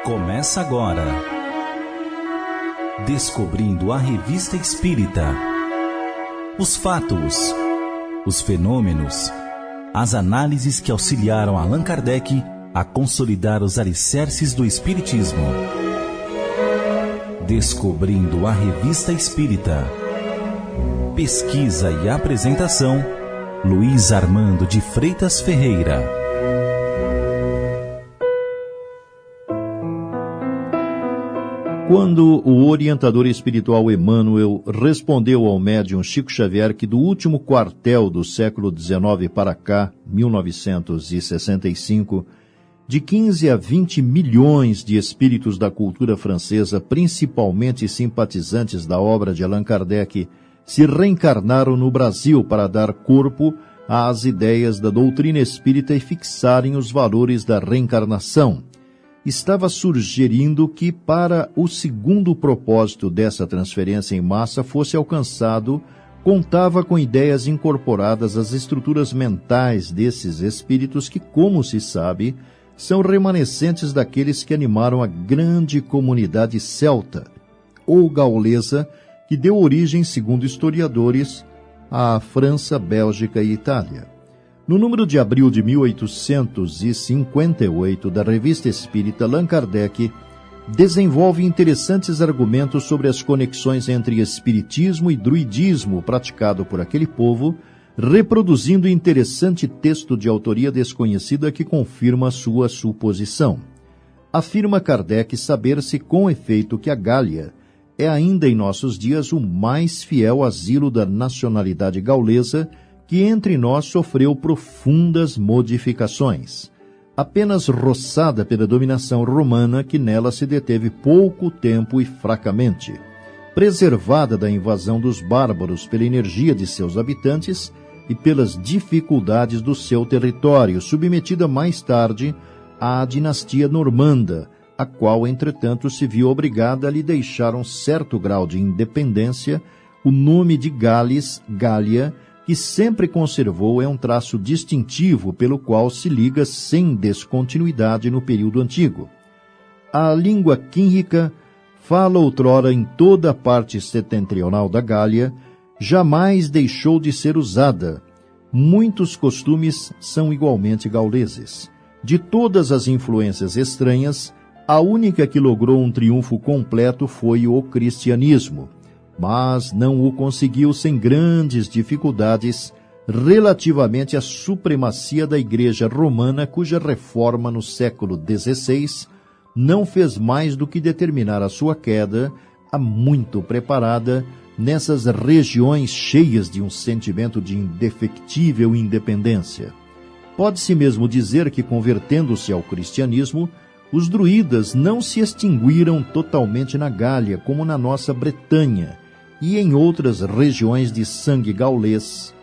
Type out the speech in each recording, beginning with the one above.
Começa agora. Descobrindo a Revista Espírita. Os fatos, os fenômenos, as análises que auxiliaram Allan Kardec a consolidar os alicerces do Espiritismo. Descobrindo a Revista Espírita. Pesquisa e apresentação, Luiz Armando de Freitas Ferreira. Quando o orientador espiritual Emmanuel respondeu ao médium Chico Xavier que do último quartel do século XIX para cá, 1965, de 15 a 20 milhões de espíritos da cultura francesa, principalmente simpatizantes da obra de Allan Kardec, se reencarnaram no Brasil para dar corpo às ideias da doutrina espírita e fixarem os valores da reencarnação, estava sugerindo que, para o segundo propósito dessa transferência em massa fosse alcançado, contava com ideias incorporadas às estruturas mentais desses espíritos que, como se sabe, são remanescentes daqueles que animaram a grande comunidade celta, ou gaulesa, que deu origem, segundo historiadores, à França, Bélgica e Itália. No número de abril de 1858 da Revista Espírita, Allan Kardec desenvolve interessantes argumentos sobre as conexões entre espiritismo e druidismo praticado por aquele povo, reproduzindo interessante texto de autoria desconhecida que confirma sua suposição. Afirma Kardec saber-se com efeito que a Gália é ainda em nossos dias o mais fiel asilo da nacionalidade gaulesa, que entre nós sofreu profundas modificações, apenas roçada pela dominação romana, que nela se deteve pouco tempo e fracamente, preservada da invasão dos bárbaros pela energia de seus habitantes e pelas dificuldades do seu território, submetida mais tarde à dinastia normanda, a qual, entretanto, se viu obrigada a lhe deixar um certo grau de independência. O nome de Gales, Gália, que sempre conservou, é um traço distintivo pelo qual se liga sem descontinuidade no período antigo. A língua quínrica fala outrora em toda a parte setentrional da Gália, jamais deixou de ser usada. Muitos costumes são igualmente gauleses. De todas as influências estranhas, a única que logrou um triunfo completo foi o cristianismo, mas não o conseguiu sem grandes dificuldades relativamente à supremacia da Igreja Romana, cuja reforma no século XVI não fez mais do que determinar a sua queda, há muito preparada, nessas regiões cheias de um sentimento de indefectível independência. Pode-se mesmo dizer que, convertendo-se ao cristianismo, os druidas não se extinguiram totalmente na Gália, como na nossa Bretanha, e em outras regiões de sangue gaulês,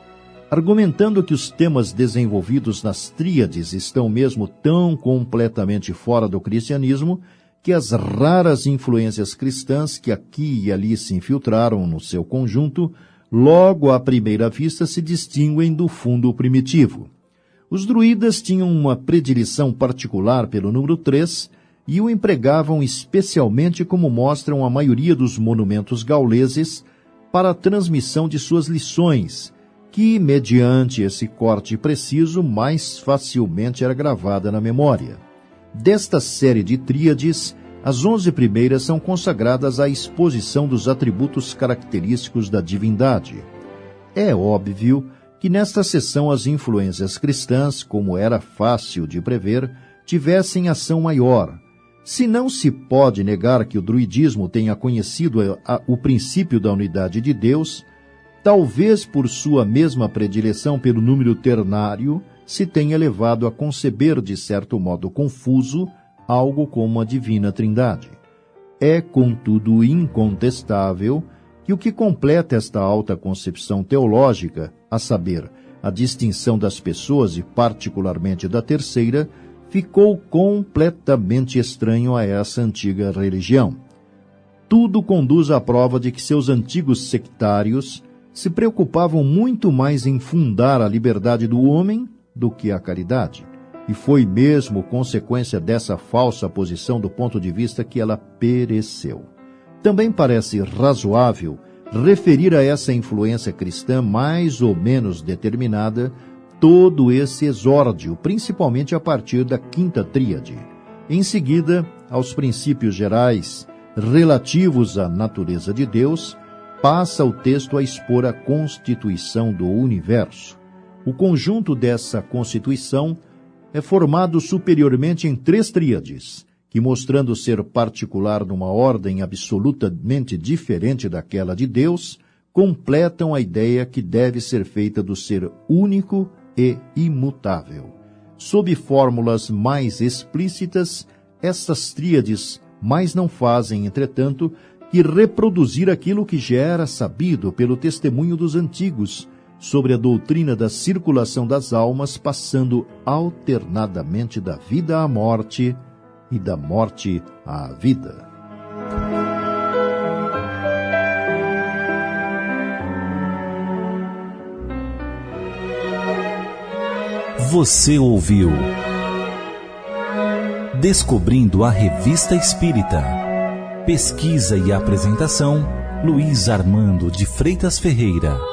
argumentando que os temas desenvolvidos nas tríades estão mesmo tão completamente fora do cristianismo que as raras influências cristãs que aqui e ali se infiltraram no seu conjunto, logo à primeira vista se distinguem do fundo primitivo. Os druidas tinham uma predileção particular pelo número 3 e o empregavam especialmente, como mostram a maioria dos monumentos gauleses, para a transmissão de suas lições, que, mediante esse corte preciso, mais facilmente era gravada na memória. Desta série de tríades, as 11 primeiras são consagradas à exposição dos atributos característicos da divindade. É óbvio que nesta seção as influências cristãs, como era fácil de prever, tivessem ação maior. Se não se pode negar que o druidismo tenha conhecido o princípio da unidade de Deus, talvez por sua mesma predileção pelo número ternário, se tenha levado a conceber, de certo modo confuso, algo como a divina trindade. É, contudo, incontestável que o que completa esta alta concepção teológica, a saber, a distinção das pessoas e particularmente da terceira, ficou completamente estranho a essa antiga religião. Tudo conduz à prova de que seus antigos sectários se preocupavam muito mais em fundar a liberdade do homem do que a caridade. e foi mesmo consequência dessa falsa posição do ponto de vista que ela pereceu. Também parece razoável referir a essa influência cristã mais ou menos determinada todo esse exórdio, principalmente a partir da quinta tríade. Em seguida, aos princípios gerais relativos à natureza de Deus, passa o texto a expor a constituição do universo. O conjunto dessa constituição é formado superiormente em 3 tríades, que, mostrando ser particular numa ordem absolutamente diferente daquela de Deus, completam a ideia que deve ser feita do ser único e imutável. Sob fórmulas mais explícitas, estas tríades mais não fazem, entretanto, que reproduzir aquilo que já era sabido pelo testemunho dos antigos sobre a doutrina da circulação das almas, passando alternadamente da vida à morte e da morte à vida. Você ouviu Descobrindo a Revista Espírita. Pesquisa e apresentação, Luiz Armando de Freitas Ferreira.